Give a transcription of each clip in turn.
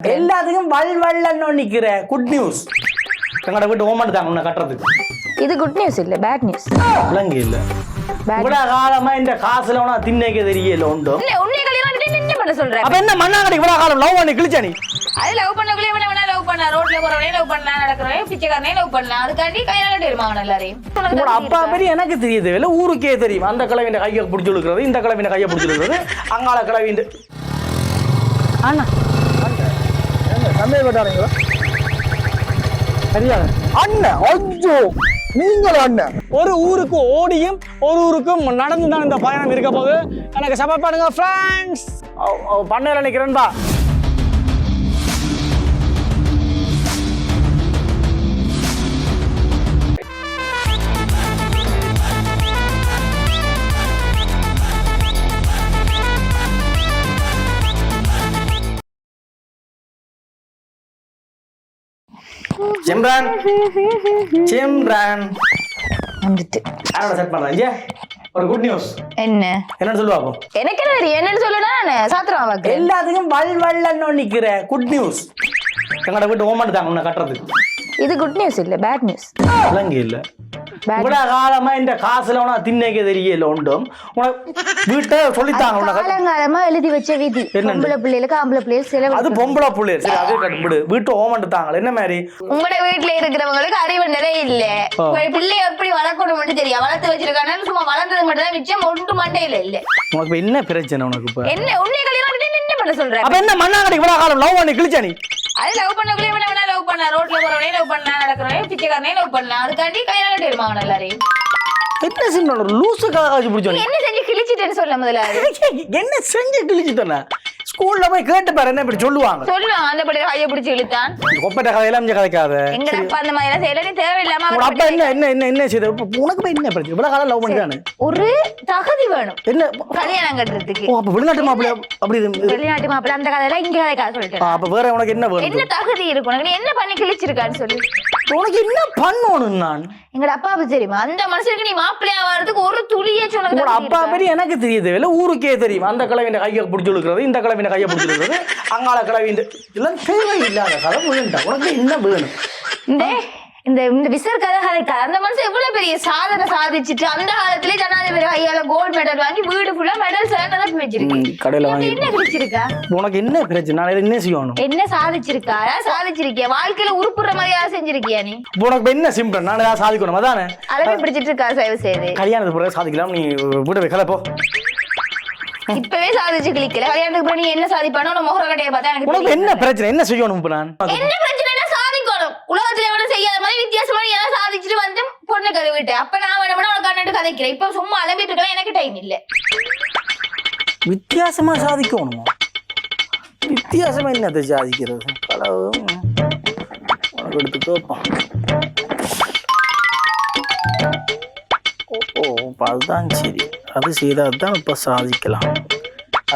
எல்லாத்துக்கும் வல்வல்லன்னு நிக்கிற good news. எங்கட வீட்டு ஓமண்ட் தாங்க உன்னை கட்டுறதுக்கு. இது குட் நியூஸ் இல்ல பேட் நியூஸ். விளங்க இல்ல. இவ்வளவு காலமா இந்த காசுல உன திண்ணைக்கு தெரியல உண்டோ? இல்ல உன்னை கல்யாணம் பண்ணிட்டு என்ன பண்ண சொல்ற? அப்ப என்ன மண்ணாங்கடி இவ்வளவு காலம் லவ் பண்ணி கிழிச்ச நீ? அது லவ் பண்ணக்குள்ளே வேணா லவ் பண்ணா ரோட்ல போறவனே லவ் பண்ணா நடக்கறவனே பிச்சைக்காரனே லவ் பண்ணா அதுக்காண்டி கையால கட்டிடுமா அவன் எல்லாரையும். உங்க அப்பா பெரிய எனக்கு தெரியுது இல்ல ஊருக்கே தெரியும். அந்த கிழவின கையை பிடிச்சு இழுக்கிறது இந்த கிழவின கையை பிடிச்சு இழுக்கிறது அங்கால கிழவின் அண்ணா சந்தேகப்பட்டாருங்களா? சரியா அண்ணன் அஞ்சோ நீங்களும் அண்ணன் ஒரு ஊருக்கு ஓடியும் ஒரு ஊருக்கும் நடந்து தான் இந்த பயணம் இருக்க போது எனக்கு சப்போர்ட் பண்ணுங்க ஃப்ரெண்ட்ஸ். பண்ணல நினைக்கிறேன்பா. சிம்ரான் சிம்ரான் வந்துட்டு யாரோட செட் பண்றாங்க? ஒரு குட் நியூஸ். என்னன்னு சொல்லுவா அப்போ? எனக்கு என்ன தெரியும்? என்னன்னு சொல்லுனா நான் சாத்ரா வாக்கு எல்லாத்துக்கும் வல்வல்லன்னு நிக்கிற குட் நியூஸ். எங்கட வீட்டு ஓமண்ட் தாங்க உன்னை கட்டுறதுக்கு. இது குட் நியூஸ் இல்ல பேட் நியூஸ். விளங்க இல்ல. இவ்வளவு காலமா இந்த காசுல உன திண்ணைக்கு தெரியல உண்டும். உனக்கு வீட்டை சொல்லித்தாங்க உனக்கு காலங்காலமா எழுதி வச்ச விதி. பொம்பளை பிள்ளைகளுக்கு ஆம்பளை பிள்ளைகள் செலவு. அது பொம்பளை பிள்ளைகள் சரி அது கட்டுப்பிடு. வீட்டு ஓமண்ட் தாங்க என்ன மாதிரி உங்களோட வீட்டுல இருக்கிறவங்களுக்கு அறிவு நிறைய இல்ல. பிள்ளை எப்படி வளர்க்கணும்னு தெரியும். வளர்த்து வச்சிருக்காங்க சும்மா வளர்ந்தது மட்டும் தான் மிச்சம் ஒன்று மண்டையில இல்ல. உனக்கு என்ன பிரச்சனை? உனக்கு இப்ப என்ன உன்னை கல்யாணம் பண்ணிட்டு என்ன பண்ண சொல்ற? அப்ப என்ன மண்ணாங்கடி இவ்வளவு காலம் லவ் பண்ணி கிழிச்ச நீ? அது லவ் பண்ணக்குள்ளே வேணா லவ் பண்ணா ரோட்ல போறவனே லவ் பண்ணா நடக்கறவனே பிச்சைக்காரனே லவ் பண்ணா அதுக்காண்டி கையால கட்டிடுமா அவன் எல்லாரையும். என்ன சின்ன லூசு காஜி பிடிச்சோம். என்ன செஞ்சு கிழிச்சிட்டேன்னு சொல்ல முதல்ல. என்ன செஞ்சு கிழிச்சிட்டேன்? ஸ்கூல்ல போய் கேட்டு பாரு என்ன இப்படி சொல்லுவாங்க. சொல்லுவாங்க அந்த படி கையை பிடிச்சி இழுத்தான். கொப்பட்ட கதையெல்லாம் இங்க கதைக்காத. எங்க அப்பா அந்த மாதிரி எல்லாம் செய்யல தேவையில்லாம. அப்பா என்ன செய்த? உனக்கு போய் என்ன பிரச்சனை? இவ்வளவு காலம் லவ் பண்ணிட்டானே. ஒரு தகுதி வேணும். என்ன கல்யாணம் கட்டுறதுக்கு. ஓ அப்ப வெளிநாட்டு மாப்பிள்ளை அப்படி வெளிநாட்டு மாப்பிள்ளை அந்த கதையெல்லாம் இங்க கதைக்காத சொல்லிட்டேன். அப்ப வேற உனக்கு என்ன வேணும்? என்ன தகுதி இருக்கும்? நீ என்ன பண்ணி கிழிச்சிருக்கான்னு சொல்லு. உனக்கு என்ன பண்ணணும்? நான் எங்க அப்பாவுக்கு தெரியுமா அந்த மனுஷனுக்கு நீ மாப்பிள்ளையா வர்றதுக்கு ஒரு துளியே சொன்னது. அப்பா பெரிய எனக்கு தெரியுது இல்ல ஊருக்கே தெரியும். அந்த கிழவின கையை பிடிச்சு இழுக்கிறது இந்த கிழவின கையை பிடிச்சு இழுக்கிறது அங்கால கிழவின் எல்லாம் தேவையில்லாத கதை வேண்டாம். உனக்கு என்ன வேணும்? இந்த விசர் கதை கதைக்காது. அந்த மனுஷன் எவ்வளவு பெரிய சாதனை சாதிச்சுட்டு அந்த காலத்திலே ஜனாதிபதி ஐயால கோல்டு மெடல் வாங்கி வீடு ஃபுல்லா மெடல்ஸ் எல்லாம் வச்சிருக்கு. கடையில வாங்கி என்ன கிடைச்சிருக்கா? உனக்கு என்ன பிரச்சனை? நான் என்ன செய்யணும்? என்ன சாதிச்சிருக்கா? சாதிச்சிருக்கியா? வாழ்க்கையில உருப்புற மாதிரியா செஞ்சிருக்கியா நீ? உனக்கு என்ன சிம்பிள்? நான் ஏதாவது சாதிக்கணும் அதானே. அதவே பிடிச்சிட்டு இருக்கா தயவு செய்து. கல்யாணத்துக்கு பிறகு சாதிக்கலாம். நீ வீட்டை வைக்கல போ. இப்பவே சாதிச்சு கிளிக்கல. கல்யாணத்துக்கு பிறகு நீ என்ன சாதிப்பானோ உன முகர கட்டையை பார்த்தா எனக்கு உனக்கு என்ன பிரச்சனை? என்ன செய்யணும் இப்ப? நான் என்ன பிரச்சனைனா சாதிக்கணும். உலகத்துல எவ்வளவு செய்யாத மாதிரி வித்தியாசமா ஏதாவது சாதிச்சுட்டு வந்து பொண்ணு கதை விட்டு அப்ப நான் வேணும்னா உனக்கு கண்ணாட்டு கதைக்கிறேன். இப்ப சும்மா அலம்பிட்டு இருக்கலாம். எனக்கு டைம் இல்ல. வித்தியாசமா சாதிக்கணுமா? வித்தியாசமா என்னத்தை சாதிக்கிறது? களவு உனக்கு எடுத்து கேட்பான். ஓ அதுதான் சரி. அது செய்தால் தான் இப்போ சாதிக்கலாம்.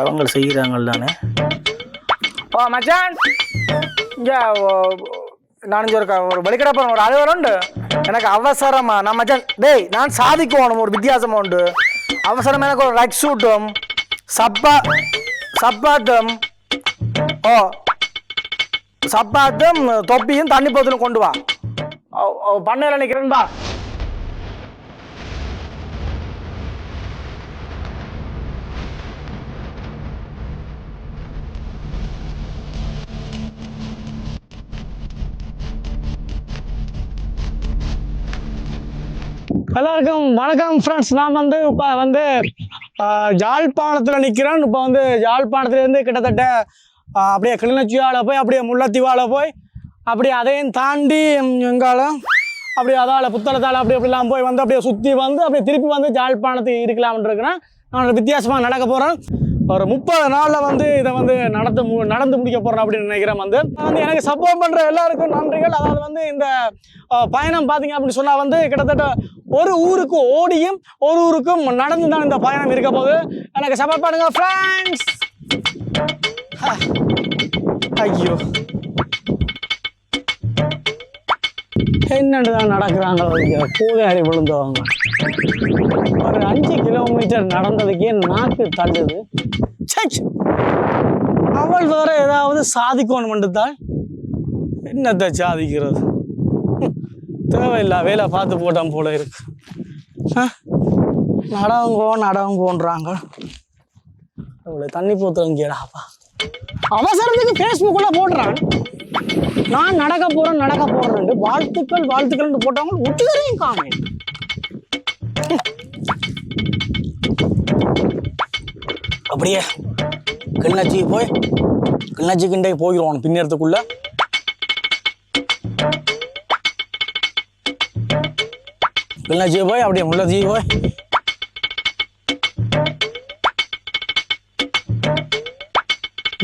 அவங்க செய்கிறாங்க தானே. ஓ மச்சான் இங்கே நான் ஒரு வெளிக்கிடப்போறேன். ஒரு அலுவலகம் உண்டு எனக்கு அவசரமா. நான் மச்சான் டேய் நான் சாதிக்கணும். ஒரு வித்தியாசமா உண்டு. அவசரம் எனக்கு ஒரு ரைட் சூட்டும் சப்பாத்தும் சப்பாத்தும் தொப்பியும் தண்ணி போத்தலும் கொண்டு வா. பண்ணையில் நிற்கிறேன்பா. எல்லாருக்கும் வணக்கம் ஃப்ரெண்ட்ஸ். நான் இப்போ யாழ்ப்பாணத்தில் நிற்கிறேன். இப்போ யாழ்ப்பாணத்துலேருந்து கிட்டத்தட்ட அப்படியே கிளிநொச்சியால் போய் அப்படியே முல்லைத்தீவால் போய் அப்படியே அதையும் தாண்டி எங்காலும் அப்படியே அதால் புத்தளத்தால் அப்படிலாம் போய் அப்படியே சுற்றி அப்படியே திருப்பி யாழ்ப்பாணத்துக்கு இருக்கலாம்னு இருக்கிறேன். நான் வித்தியாசமாக நடக்க போகிறேன். ஒரு 30 நாளில் இதை நடந்து முடிக்க போகிறேன் அப்படின்னு நினைக்கிறேன். எனக்கு சப்போர்ட் பண்ணுற எல்லாருக்கும் நன்றிகள். அதாவது இந்த பயணம் பார்த்தீங்க அப்படின்னு சொன்னால் கிட்டத்தட்ட ஒரு ஊருக்கு ஓடியும் ஒரு ஊருக்கும் நடந்து தான் இந்த பயணம் இருக்க போது எனக்கு சப்போர்ட் பண்ணுங்க ஃப்ரெண்ட்ஸ். ஐயோ என்னதான் நடக்கிறாங்க பூதாரி விழுந்தவங்க. ஒரு 5 கிலோமீட்டர் நடந்ததுக்கே நாக்கு தள்ளுது. அவள் வேற ஏதாவது சாதிக்கணும் தான் என்னத்தை சாதிக்கிறது தேவையில்லா வேலை பார்த்து போட்டான் போல இருக்கு. நடவங்கோன்றாங்க. அவ்வளோ தண்ணி போத்துறங்கடாப்பா. அவசரத்துக்கு ஃபேஸ்புக்கில் போடுறான் நான் நடக்க போறேன் வாழ்த்துக்கள் போட்டவங்க ஒட்டுதரையும் காமே. அப்படியே கிண்ணச்சிக்கிண்டே போயிடுவான் பின்னேறதுக்குள்ள. கிண்ணச்சி போய் அப்படியே முள்ளச்சி போய்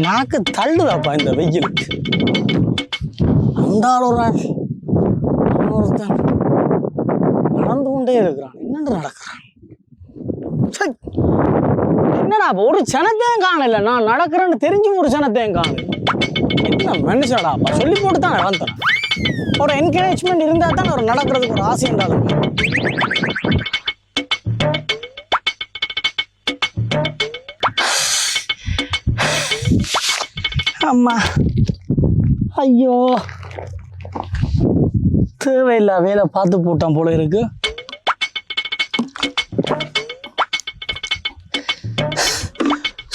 நாக்கு தள்ளுதாப்பா இந்த வெயிலுக்கு. அந்த ஆள் ஒருத்தன் நடந்து கொண்டே இருக்கிறான். என்னென்று நடக்கிறான்? என்னடா ஒரு சனத்தையும் காணல. நான் நடக்கிறேன்னு தெரிஞ்சு ஒரு சனத்தையும் காணல. என்ன மனுஷடாப்பா சொல்லி போட்டு தானே வந்தேன். ஒரு என்கரேஜ்மெண்ட் இருந்தால் தான் ஒரு நடக்கிறதுக்கு ஒரு ஆசை இருந்தாலும். அம்மா ஐயோ தேவையில்லை வேலை பார்த்து போட்டான் போல இருக்கு.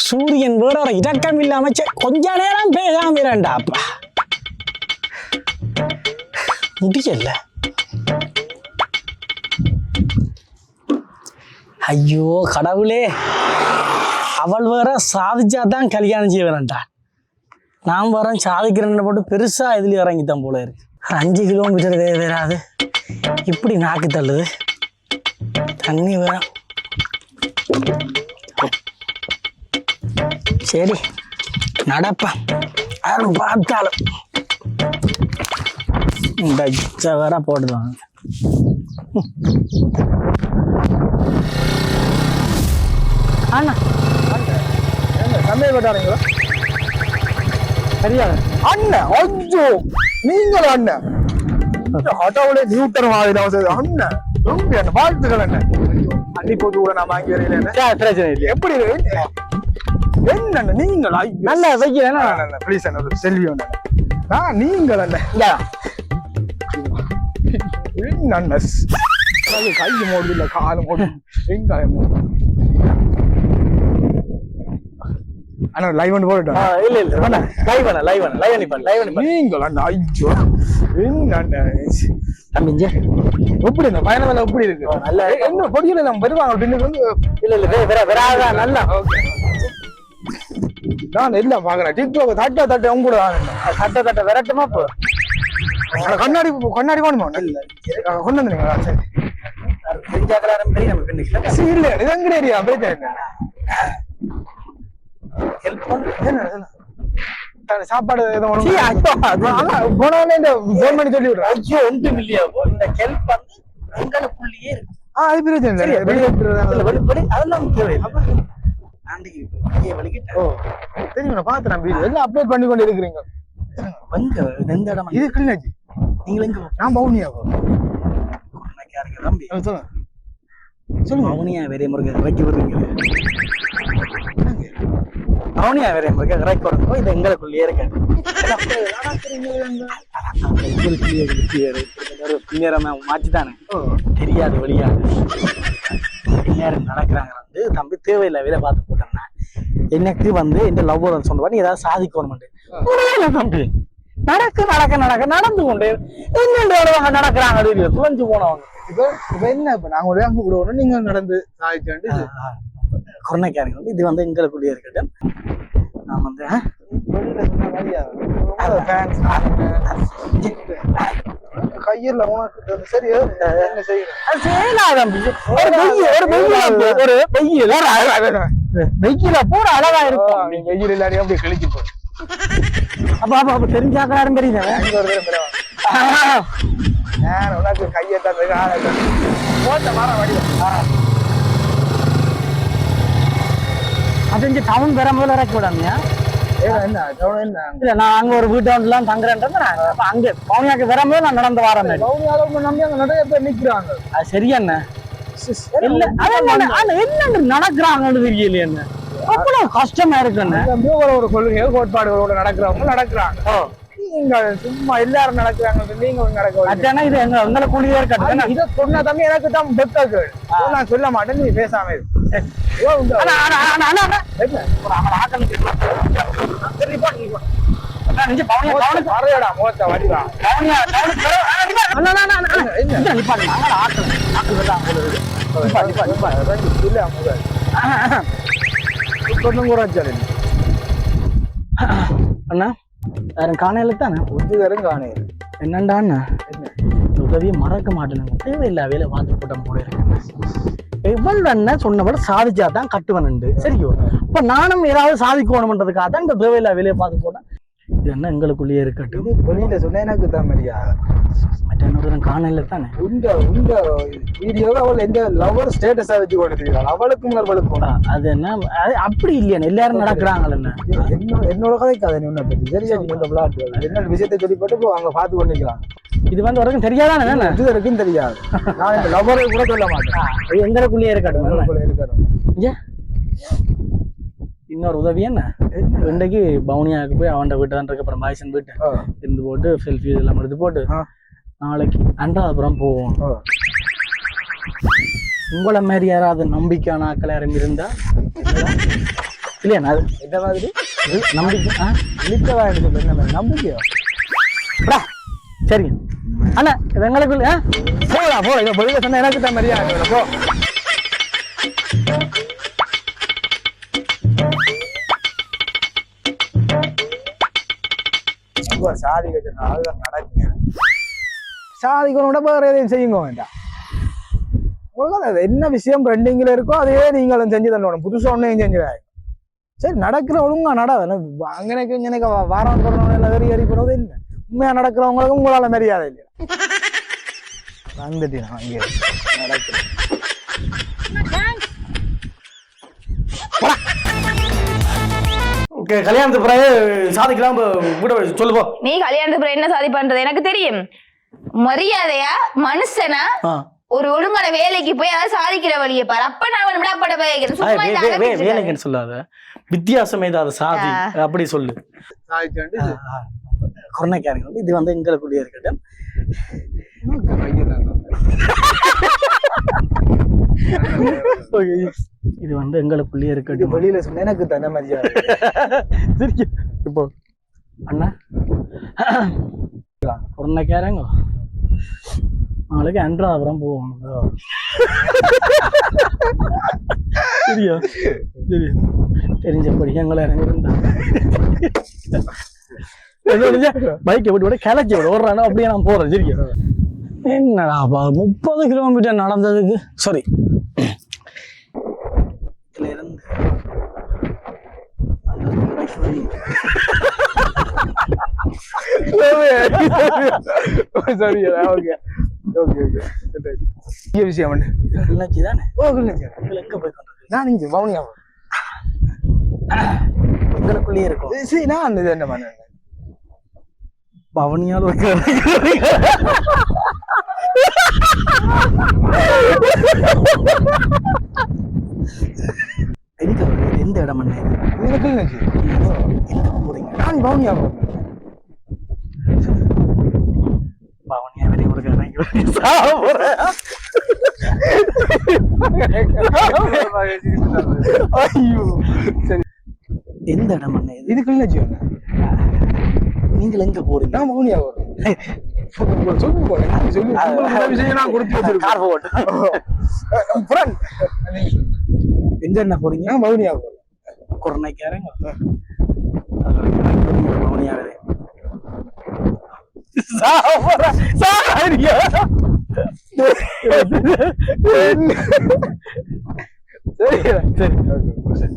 சூரியன் வேற ஒரு இடக்கம் இல்லாம கொஞ்ச நேரம் பேசாம இரண்டாப்பா முடியல. ஐயோ கடவுளே, அவள் வேற சாதிச்சாதான் கல்யாணம் செய்ய வேண்டாம். நான் வரேன் சாதிக்கிறேன்னு போட்டு பெருசா இதுல இறங்கித்தான் போல இருக்கு. 5 கிலோமீட்டர் வேறாது இப்படி நாக்கு தள்ளுது. தண்ணி வேற. சரி நடப்பேன் யாரும் பார்த்தாலும். இந்த வேற போட்டுருவாங்க. அண்ணா சந்தையை போட்டாருங்களா சரியா அண்ணன்? ஐயோ நீங்கள் அண்ணன் ஆட்டோவிலே நியூட்டன் மாதிரி அண்ணன் ரொம்ப அண்ணன் வாழ்த்துக்கள் அண்ணன். அள்ளி போட்டு கூட நான் வாங்கி வரேன் பிரச்சனை இல்லை. எப்படி இருக்கு என்ன நீங்கள் நல்ல வைக்கிறேன் ப்ளீஸ் அண்ணன் செல்வி அண்ணன் நீங்கள் அண்ணன் கை மோடுது இல்ல காலு மோடு எங்க அண்ணா லைவ் வந்து போட்டுட்டோம். இல்ல இல்ல லைவ் பண்ண நீங்கள் அண்ணா ஐயோ என்ன தம்பிஞ்சே எப்படி இந்த பயணம் எல்லாம் எப்படி இருக்கு? நல்ல என்ன பொடியில நம்ம வருவாங்க பின்னுக்கு வந்து இல்ல நல்லா நான் எல்லாம் பாக்குறேன். டிக்டாக் தட்ட அவங்க கூட தட்ட விரட்டுமா போ. கண்ணாடி வேணுமா? இல்ல கொண்டு வந்துருங்களா? சரி இல்ல இது எங்க ஏரியா சாப்பாடு போனவனே இந்த போன் பண்ணி சொல்லி விடுறேன். ஐயோ ஒன்றும் இல்லையா இந்த ஹெல்ப் வந்து எங்களுக்குள்ளேயே இருக்கு. அது பிரச்சனை இல்லை. அதெல்லாம் தேவையில்லை. தெரியும் பாத்துறேன் வீடியோ எல்லாம் அப்லோட் பண்ணி கொண்டு இருக்கிறீங்க. எந்த இடம் இது கிளிநொச்சி. நீங்க எங்க? நான் பவுனியா தம்பி சொல்லுங்க. பவுனியா வேற முருகன் வைக்க விடுறீங்க. பவுனியா வேற முருகன் இறக்கி வரணும். இது எங்களுக்குள்ளேயே இருக்கு. மாற்றிதானே தெரியாது வெளியாது நேரம் நடக்கிறாங்க வந்து தம்பி தேவையில்லை வேலை பார்த்து போட்டேன்னா எனக்கு வந்து இந்த லவ் சொல்லுவா நீ ஏதாவது சாதிக்கணும் தம்பி. நடந்து கொண்டு என்னென்ன நடக்கிறாங்க துளைஞ்சு போனவங்க. இப்ப என்ன இப்ப நாங்க ஒரே அங்க விடுவோம் நீங்க நடந்து சாதிச்சு கொரோனாக்காரங்க வந்து இது வந்து எங்களுக்குள்ளேயே இருக்கட்டும். நான் வந்து கையில உனக்கு சரி வெயில போற அழகா இருக்கும். நீங்க வெயில் எல்லாரையும் அப்படி கிழிச்சு போ. அப்ப தெரிஞ்சாக்காரும் தெரியுது. உனக்கு கையை போட்ட மரம் வடிவம் அது டவுன் பெற முதல்ல இறக்கி விடாமையா? என்ன இல்ல நான் அங்க ஒரு வீட்டு எல்லாம் தங்குறேன். அங்க பவுனியாக்கு வரும்போது நான் நடந்து வரேன். நம்பி அங்க நிறைய பேர் நிக்கிறாங்க. அது சரியா என்ன நடக்கிறாங்கன்னு தெரியல என்ன அவ்வளவு கஷ்டமா இருக்குன்னு ஒரு கொள்கை கோட்பாடுகளோட நடக்கிறவங்க நடக்கிறாங்க. நீங்க சும்மா எல்லாரும் நடக்கிறாங்க, நீங்க நடக்க அதானே இது எங்களை கூடியே இருக்காது. இதை சொன்னா தம்பி எனக்கு தான் பெத்தர்கள் நான் சொல்ல மாட்டேன், நீ பேசாம இரு. வரையடா முகத்தை வடிவா அண்ணா யாரும் காணையில தானே ஒத்துக்காரும் காணையில் என்னண்டா அண்ணா உதவியை மறக்க மாட்டேனுங்க, தேவையில்லை வேலை பார்த்து போட்ட போல இருக்கு. இவ்வளவு என்ன சொன்னவட சாதிச்சாதான் கட்டுவனுண்டு சரியோ. அப்ப நானும் ஏதாவது சாதிக்கணும்ன்றதுக்காக தான் இந்த தேவையில்லை வேலையை பார்த்து போட்டேன். இது என்ன எங்களுக்குள்ளேயே இருக்கட்டும். இது வெளியில சொன்ன எனக்கு தான் மரியா மற்ற காணையில தானே உண்ட வீடியோவை அவள் எந்த லவர் ஸ்டேட்டஸா வச்சு கொண்டு அவளுக்கும் அவளுக்கும் அது என்ன அப்படி இல்லையா, எல்லாரும் நடக்கிறாங்கல்ல. என்னோட கதைக்கு அதை ஒன்றும் பற்றி சரியா விளையாட்டு என்ன விஷயத்தை சொல்லிப்பட்டு அங்க பார்த்து கொண்டிருக்கிறாங்க. இது வந்து வரைக்கும் தெரியாதானே, இது வரைக்கும் தெரியாது. நான் இந்த லவரை கூட சொல்ல மாட்டேன், எங்களுக்குள்ளேயே இருக்கட்டும் இருக்கட்டும். இன்னொரு உதவி என்ன, இன்றைக்கு பவுனியாவுக்கு போய் அவன் வீட்டு தான் இருக்க, அப்புறம் பாய்சன் வீட்டு இருந்து போட்டு செல்ஃபி இதெல்லாம் எடுத்து போட்டு நாளைக்கு அன்றாதபுரம் போவோம். உங்களை மாதிரி யாராவது நம்பிக்கையான ஆக்கள் யாரும் இருந்தா இல்லையா, அது இந்த மாதிரி நம்பிக்கை இழிக்கவா எடுத்து என்ன நம்பிக்கையோ சரிங்க அண்ணா இது எங்களுக்குள்ள போலாம் போல இதை வெளியில சொன்னா எனக்கு தான் மரியாதை போ. சாதி நடக்குங்க, சாதிக்கணும் வேற எதையும் செய்யுங்க வேண்டாம். உங்களுக்கு அது என்ன விஷயம் ட்ரெண்டிங்ல இருக்கோ அதையே நீங்களும் செஞ்சு தரணும், புதுசா ஒன்னையும் செஞ்சுடாங்க. சரி நடக்கிற ஒழுங்கா நட அங்கனைக்கு இங்கனைக்கு வாரம் போடுறவங்க வெறி ஏறி போடுறது இல்லை. உண்மையா நடக்கிறவங்களுக்கு உங்களால மரியாதை இல்லையா வந்துட்டீங்க அங்கே நடக்கிறேன். கல்யாணத்துக்கு பிறகு சாதிக்கலாம் கூட சொல்லுவோம். நீ கல்யாணத்துக்கு பிறகு என்ன சாதிப்பன்றது எனக்கு தெரியும். மரியாதையா மனுஷனா ஒரு ஒழுங்கான வேலைக்கு போய் அதாவது சாதிக்கிற வழியை பாரு. அப்ப நான் விடாப்பட வேலைக்குன்னு சொல்லாத, வித்தியாசம் ஏதாவது சாதி அப்படி சொல்லு. கொரோனாக்காரங்க இது வந்து எங்களுக்குள்ளே இருக்கட்டும். இது வந்து எங்களுக்குள்ளே இருக்கட்டும். வெளியில சொன்ன எனக்கு தன மரியாதை. இப்போ அண்ணா கொரோனாக்காரங்க நாளைக்கு அன்றாதபுரம் போவோம். சரியா தெரிஞ்சபடி எங்களை இறங்கிருந்தா பைக்கை விட்டு விட கிளச்சி விட ஓடுறானோ அப்படியே நான் போறேன். சரியா என்னடா 30 கிலோமீட்டர் நடந்ததுக்கு சாரி இருந்து விஷயம் தானே நான் இங்க பவுனியா எங்களுக்குள்ளேயே இருக்கும். நான் இது என்ன பண்ண பவனியால் எந்த இடம் நான் பவுனியா பவனியா வெளியே சரி எந்த இடம் இதுக்குள்ள நீங்கள் எங்க போறீங்க? நான் மௌனியா சொல்லு போறேன் சொல்லு விஷயம் நான் கொடுத்து வச்சிருக்கேன். எங்க என்ன போறீங்க? நான் மௌனியா போறேன். கொரோனாக்காரங்க மௌனியா வேற சரி சரி